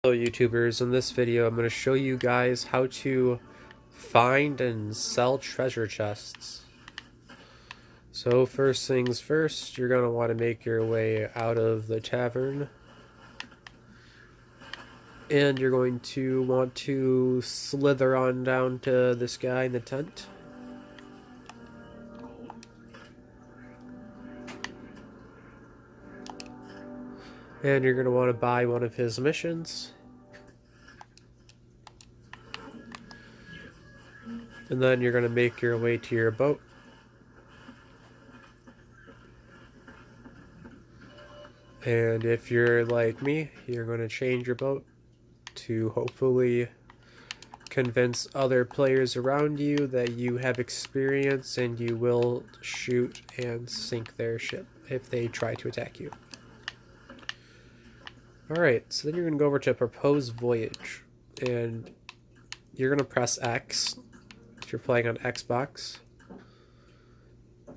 Hello YouTubers, in this video I'm going to show you guys how to find and sell treasure chests. So first things first, you're going to want to make your way out of the tavern. And you're going to want to slither on down to this guy in the tent. And you're going to want to buy one of his missions. And then you're going to make your way to your boat. And if you're like me, you're going to change your boat to hopefully convince other players around you that you have experience and you will shoot and sink their ship if they try to attack you. Alright, so then you're going to go over to propose voyage, and you're going to press X if you're playing on Xbox,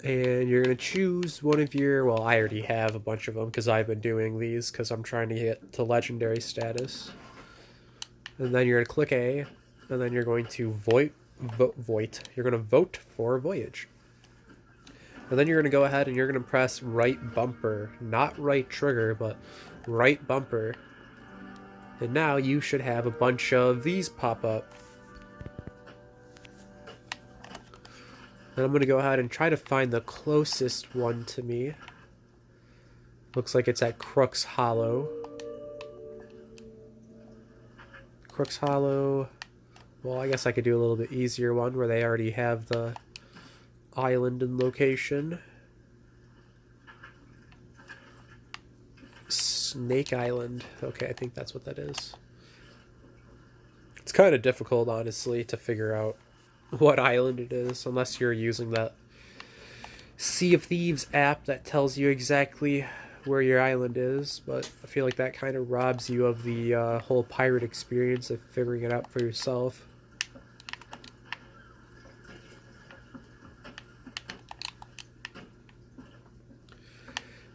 and you're going to choose one of your, well, I already have a bunch of them because I've been doing these because I'm trying to get to legendary status. And then you're going to click A, and then you're going to you're going to vote for voyage. And then you're going to go ahead and you're going to press right bumper, not right trigger, but right bumper. And now you should have a bunch of these pop up. And I'm going to go ahead and try to find the closest one to me. Looks like it's at Crooks Hollow. Crooks Hollow. Well, I guess I could do a little bit easier one where they already have the island and location. Snake Island. Okay, I think that's what that is. It's kind of difficult, honestly, to figure out what island it is, unless you're using that Sea of Thieves app that tells you exactly where your island is, but I feel like that kind of robs you of the whole pirate experience of figuring it out for yourself.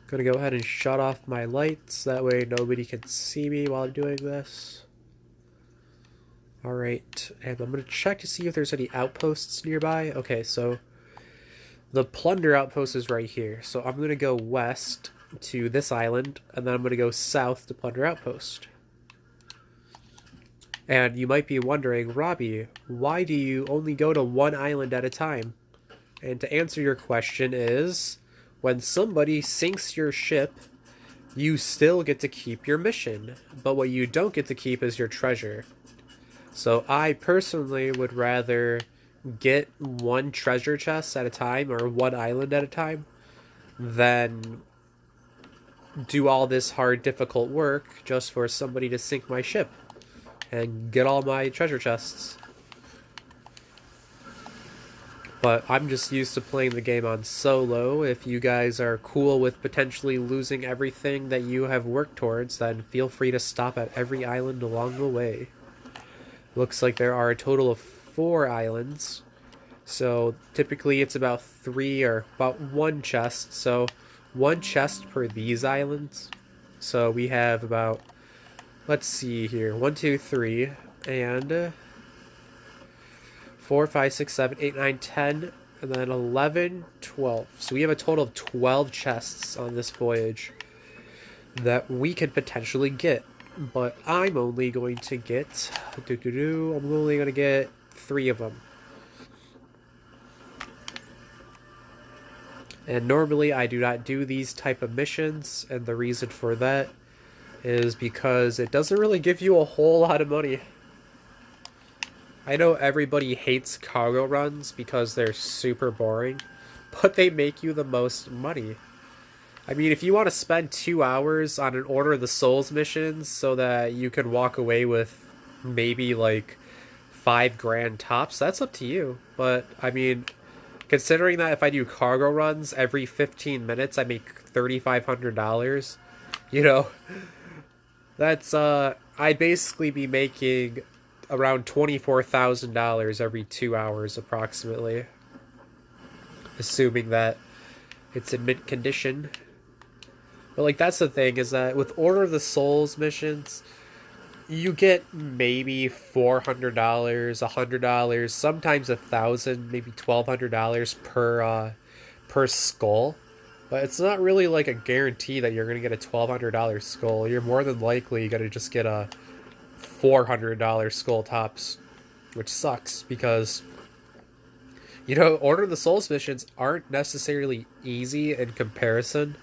I'm gonna go ahead and shut off my lights, that way nobody can see me while I'm doing this. Alright, and I'm gonna check to see if there's any outposts nearby. Okay, so the plunder outpost is right here, so I'm gonna go west to this island, and then I'm gonna go south to plunder outpost. And you might be wondering, Robbie, why do you only go to one island at a time? And to answer your question is, when somebody sinks your ship, you still get to keep your mission, but what you don't get to keep is your treasure. So I personally would rather get one treasure chest at a time, or one island at a time, than do all this hard, difficult work just for somebody to sink my ship and get all my treasure chests. But I'm just used to playing the game on solo. If you guys are cool with potentially losing everything that you have worked towards, then feel free to stop at every island along the way. Looks like there are a total of 4 islands. So typically it's about 3 or about 1 chest. So 1 chest per these islands. So we have about, let's see here, 1, 2, 3, and 4, 5, 6, 7, 8, 9, 10, and then 11, 12. So we have a total of 12 chests on this voyage that we could potentially get. But I'm only going to get, I'm only going to get 3 of them. And normally I do not do these type of missions, and the reason for that is because it doesn't really give you a whole lot of money. I know everybody hates cargo runs because they're super boring, but they make you the most money. I mean, if you want to spend 2 hours on an Order of the Souls missions so that you can walk away with maybe like 5 grand tops, that's up to you. But, I mean, considering that if I do cargo runs every 15 minutes, I make $3,500, you know, that's, I'd basically be making around $24,000 every 2 hours approximately, assuming that it's in mint condition. But like, that's the thing, is that with Order of the Souls missions, You get maybe $400, $100, sometimes 1,000, maybe $1,200 per skull. But it's not really like a guarantee that you're gonna get a $1,200 skull. You're more than likely gonna just get a $400 skull tops, which sucks because Order of the Souls missions aren't necessarily easy in comparison,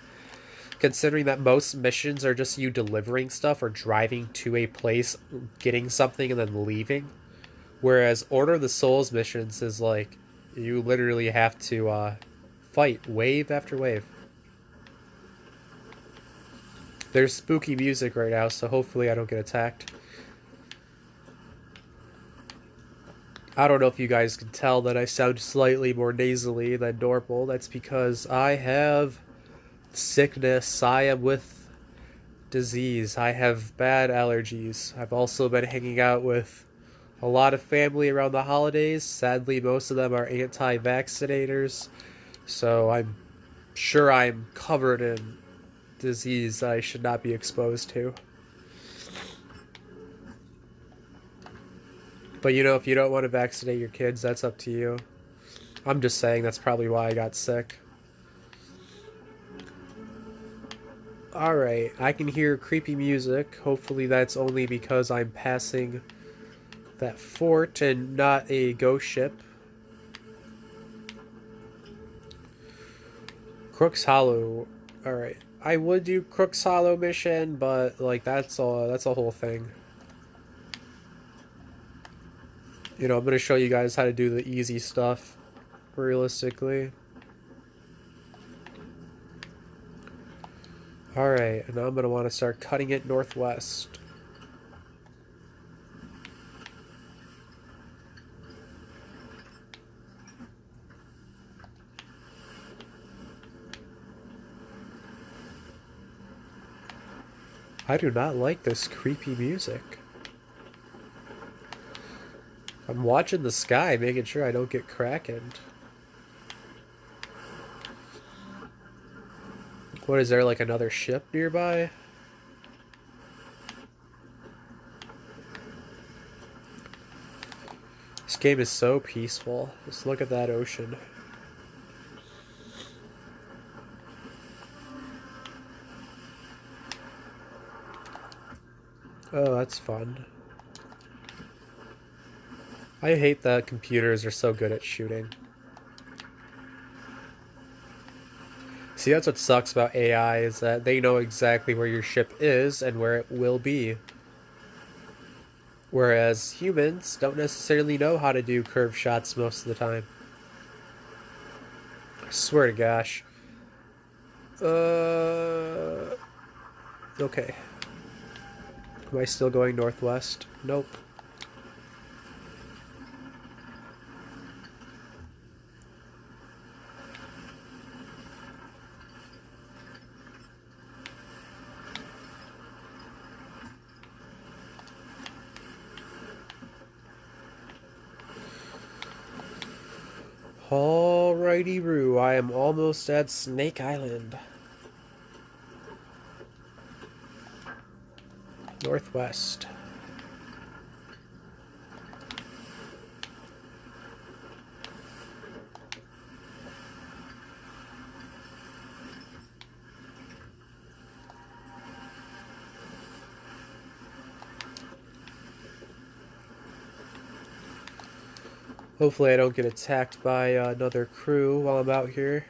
considering that most missions are just you delivering stuff or driving to a place, getting something, and then leaving. Whereas Order of the Souls missions is like you literally have to fight wave after wave. There's spooky music right now, so hopefully I don't get attacked. I don't know if you guys can tell that I sound slightly more nasally than normal. That's because I have sickness. I am with disease. I have bad allergies. I've also been hanging out with a lot of family around the holidays. Sadly, most of them are anti-vaccinators, so I'm sure I'm covered in disease I should not be exposed to. But if you don't want to vaccinate your kids, that's up to you. I'm just saying that's probably why I got sick. Alright, I can hear creepy music. Hopefully that's only because I'm passing that fort and not a ghost ship. Crook's Hollow. Alright. I would do Crook's Hollow mission, but that's a whole thing. I'm going to show you guys how to do the easy stuff realistically. Alright, and now I'm going to want to start cutting it northwest. I do not like this creepy music. I'm watching the sky, making sure I don't get krakened. What, is there like another ship nearby? This game is so peaceful. Just look at that ocean. Oh, that's fun. I hate that computers are so good at shooting. See, that's what sucks about AI, is that they know exactly where your ship is and where it will be. Whereas humans don't necessarily know how to do curve shots most of the time. I swear to gosh. Okay. Am I still going northwest? Nope. Alrighty-roo, I am almost at Snake Island. Northwest. Hopefully I don't get attacked by another crew while I'm out here.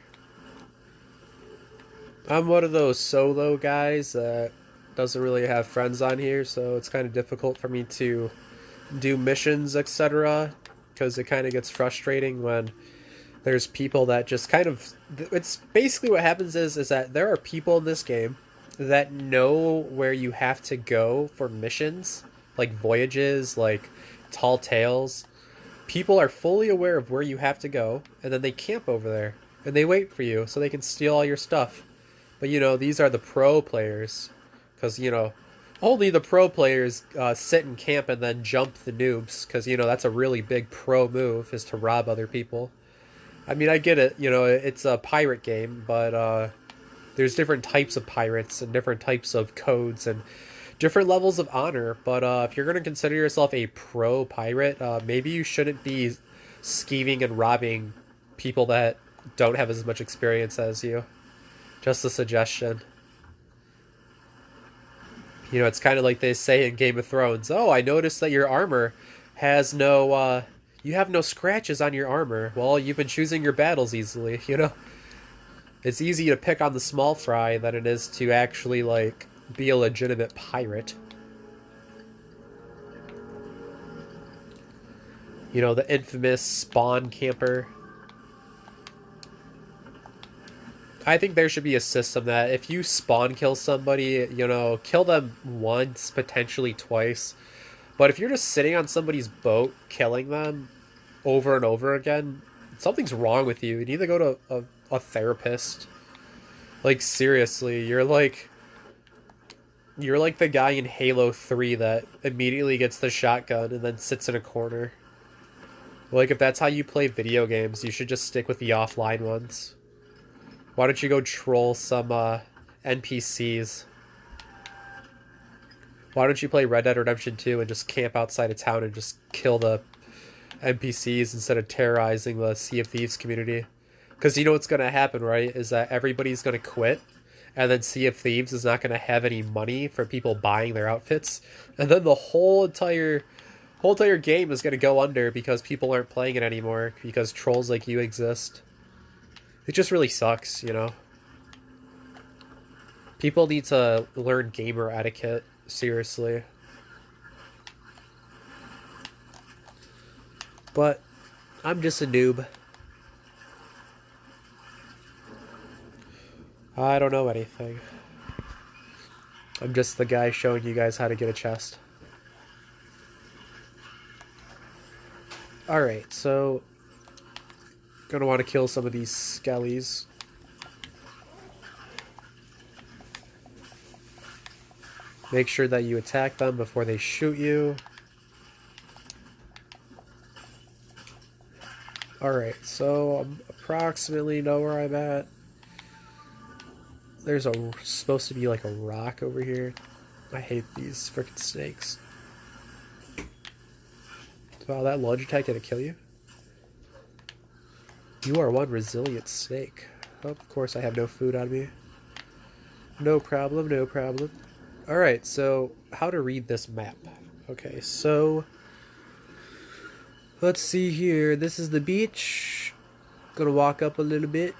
I'm one of those solo guys that doesn't really have friends on here, so it's kind of difficult for me to do missions, etc. Because it kind of gets frustrating when there's people that just kind of... It's basically what happens is that there are people in this game that know where you have to go for missions, like voyages, like Tall Tales. People are fully aware of where you have to go, and then they camp over there, and they wait for you so they can steal all your stuff. But, these are the pro players, because, only the pro players sit and camp and then jump the noobs, because, that's a really big pro move, is to rob other people. I mean, I get it, it's a pirate game, but there's different types of pirates and different types of codes, and different levels of honor. But if you're going to consider yourself a pro pirate, maybe you shouldn't be scheming and robbing people that don't have as much experience as you. Just a suggestion. You know, it's kind of like they say in Game of Thrones. Oh, I noticed that your armor has no, you have no scratches on your armor. Well, you've been choosing your battles easily, you know? It's easy to pick on the small fry than it is to actually, like, be a legitimate pirate. You know, the infamous spawn camper. I think there should be a system that if you spawn kill somebody, you know, kill them once, potentially twice. But if you're just sitting on somebody's boat killing them over and over again, something's wrong with you. You need to go to a therapist. Like, seriously, you're like the guy in Halo 3 that immediately gets the shotgun and then sits in a corner. Like, if that's how you play video games, you should just stick with the offline ones. Why don't you go troll some NPCs? Why don't you play Red Dead Redemption 2 and just camp outside of town and just kill the NPCs instead of terrorizing the Sea of Thieves community? Because you know what's going to happen, right? Is that everybody's going to quit, and then Sea of Thieves is not going to have any money for people buying their outfits, and then the whole entire game is going to go under because people aren't playing it anymore because trolls like you exist. It just really sucks, you know? People need to learn gamer etiquette, seriously. But I'm just a noob. I don't know anything. I'm just the guy showing you guys how to get a chest. Alright, so gonna want to kill some of these skellies. Make sure that you attack them before they shoot you. Alright, so I approximately know where I'm at. There's supposed to be like a rock over here. I hate these frickin' snakes. Wow, that lunge attack didn't kill you? You are one resilient snake. Oh, of course I have no food on me. No problem, no problem. Alright, so how to read this map. Okay, so let's see here. This is the beach. Gonna walk up a little bit.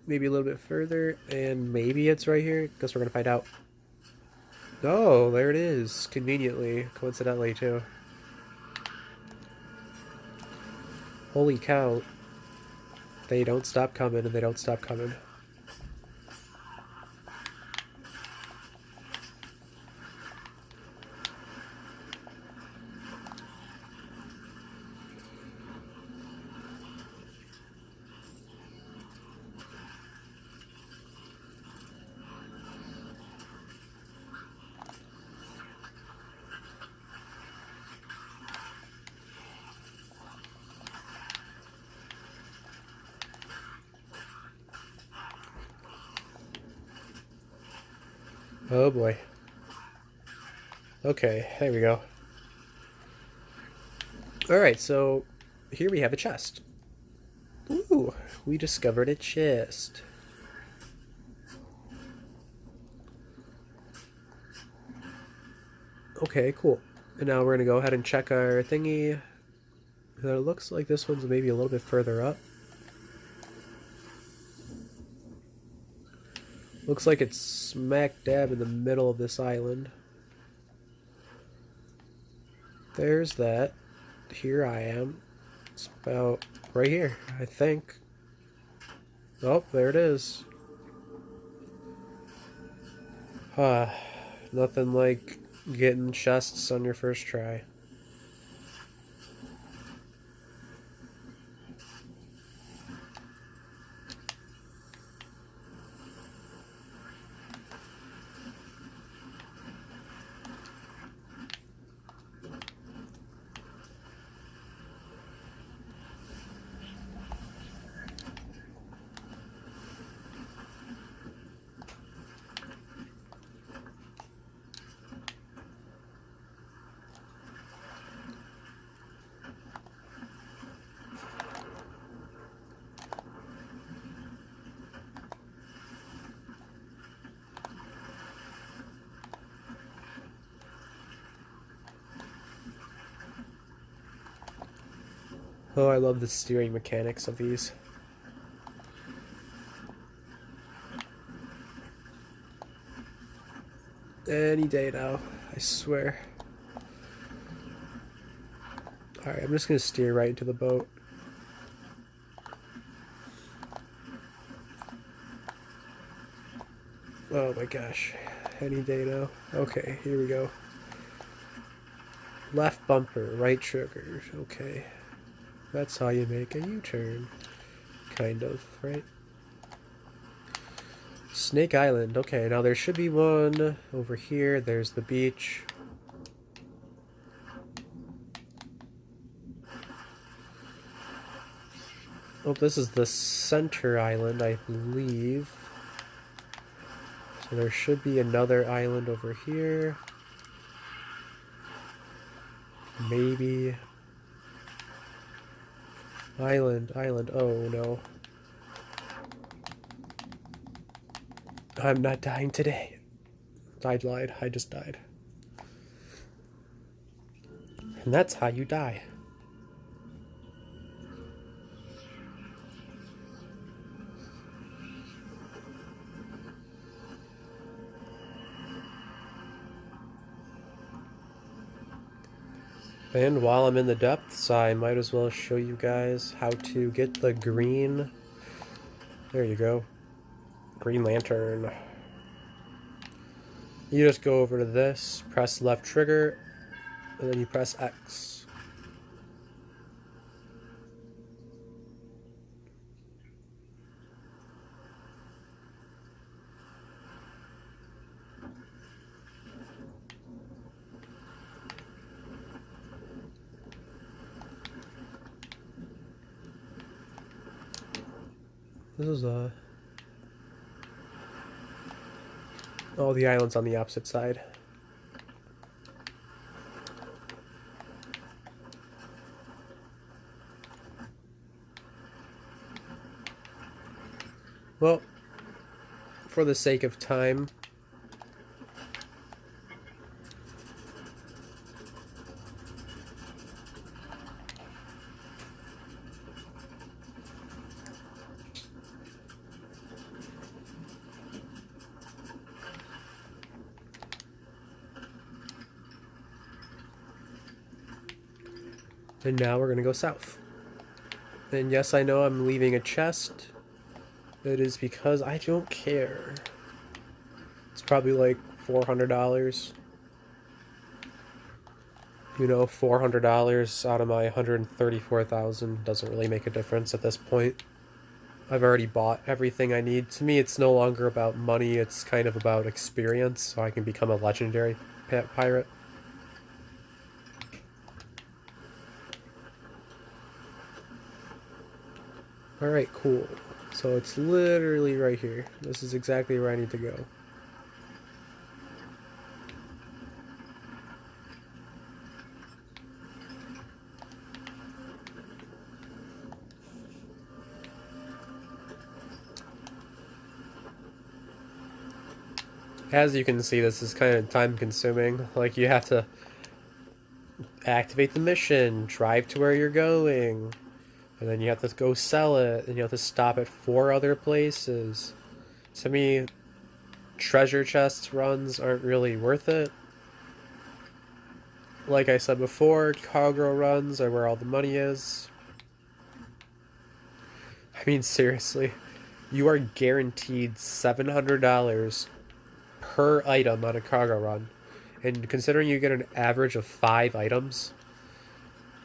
Maybe a little bit further. And maybe it's right here. Guess we're gonna find out. Oh, there it is. Conveniently. Coincidentally, too. Holy cow. They don't stop coming, and they don't stop coming. Oh boy. Okay, there we go. Alright, so here we have a chest. Ooh, we discovered a chest. Okay, cool. And now we're gonna go ahead and check our thingy. It looks like this one's maybe a little bit further up. Looks like it's smack dab in the middle of this island. There's that. Here I am. It's about right here, I think. Oh, there it is. Nothing like getting chests on your first try. Oh, I love the steering mechanics of these. Any day now, I swear. Alright, I'm just gonna steer right into the boat. Oh my gosh. Any day now. Okay, here we go. Left bumper, right trigger. Okay. That's how you make a U-turn. Kind of, right? Snake Island. Okay, now there should be one over here. There's the beach. Oh, this is the center island, I believe. So there should be another island over here. Maybe. Island. Oh no. I'm not dying today. I lied. I just died. And that's how you die. And while I'm in the depths, I might as well show you guys how to get the green. There you go. Green lantern. You just go over to this, press left trigger, and then you press X. This is all the islands on the opposite side. Well, for the sake of time, and now we're going to go south. And yes, I know I'm leaving a chest. It is because I don't care. It's probably like $400. You know, $400 out of my $134,000 doesn't really make a difference at this point. I've already bought everything I need. To me, it's no longer about money, it's kind of about experience, so I can become a legendary pirate. Alright, cool. So it's literally right here. This is exactly where I need to go. As you can see, this is kind of time consuming. Like, you have to activate the mission, drive to where you're going, and then you have to go sell it, and you have to stop at 4 other places. To me, treasure chest runs aren't really worth it. Like I said before, cargo runs are where all the money is. I mean, seriously, you are guaranteed $700 per item on a cargo run. And considering you get an average of 5 items,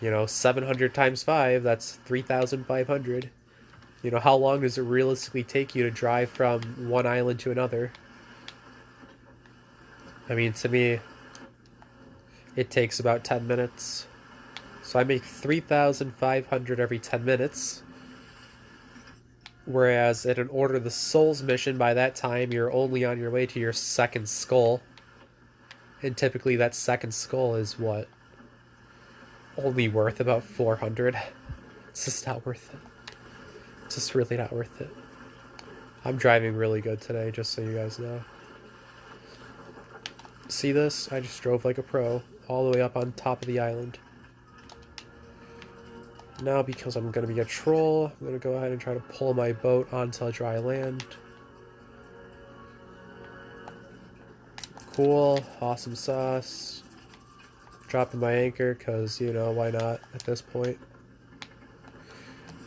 you know, 700 times 5, that's 3,500. You know, how long does it realistically take you to drive from one island to another? I mean, to me, it takes about 10 minutes. So I make 3,500 every 10 minutes. Whereas in an Order of the Souls mission, by that time, you're only on your way to your second skull. And typically that second skull is what? Only worth about 400. It's just not worth it. It's just really not worth it. I'm driving really good today, just so you guys know. See this? I just drove like a pro, all the way up on top of the island. Now, because I'm going to be a troll, I'm going to go ahead and try to pull my boat onto dry land. Cool. Awesome sauce. Dropping my anchor, because, you know, why not at this point.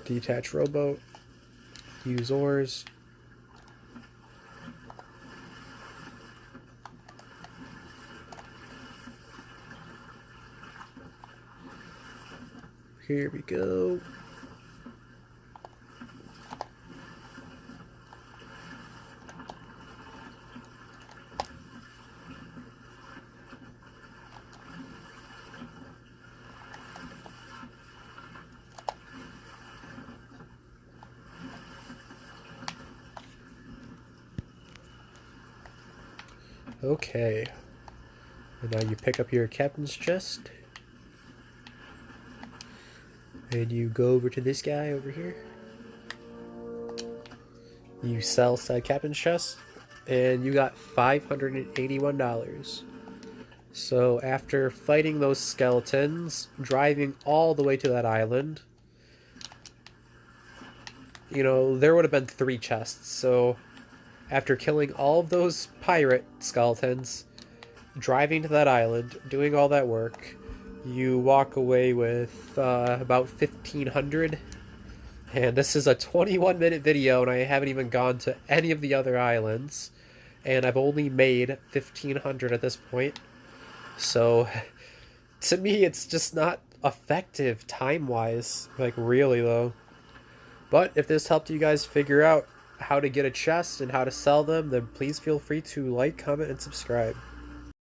Detach rowboat. Use oars. Here we go. Okay. And now you pick up your captain's chest. And you go over to this guy over here. You sell said captain's chest. And you got $581. So after fighting those skeletons, driving all the way to that island, you know, there would have been 3 chests. So after killing all of those pirate skeletons, driving to that island, doing all that work, you walk away with about 1,500. And this is a 21-minute video, and I haven't even gone to any of the other islands. And I've only made 1,500 at this point. So, to me, it's just not effective time-wise. Like, really, though. But if this helped you guys figure out how to get a chest and how to sell them, then please feel free to like, comment, and subscribe.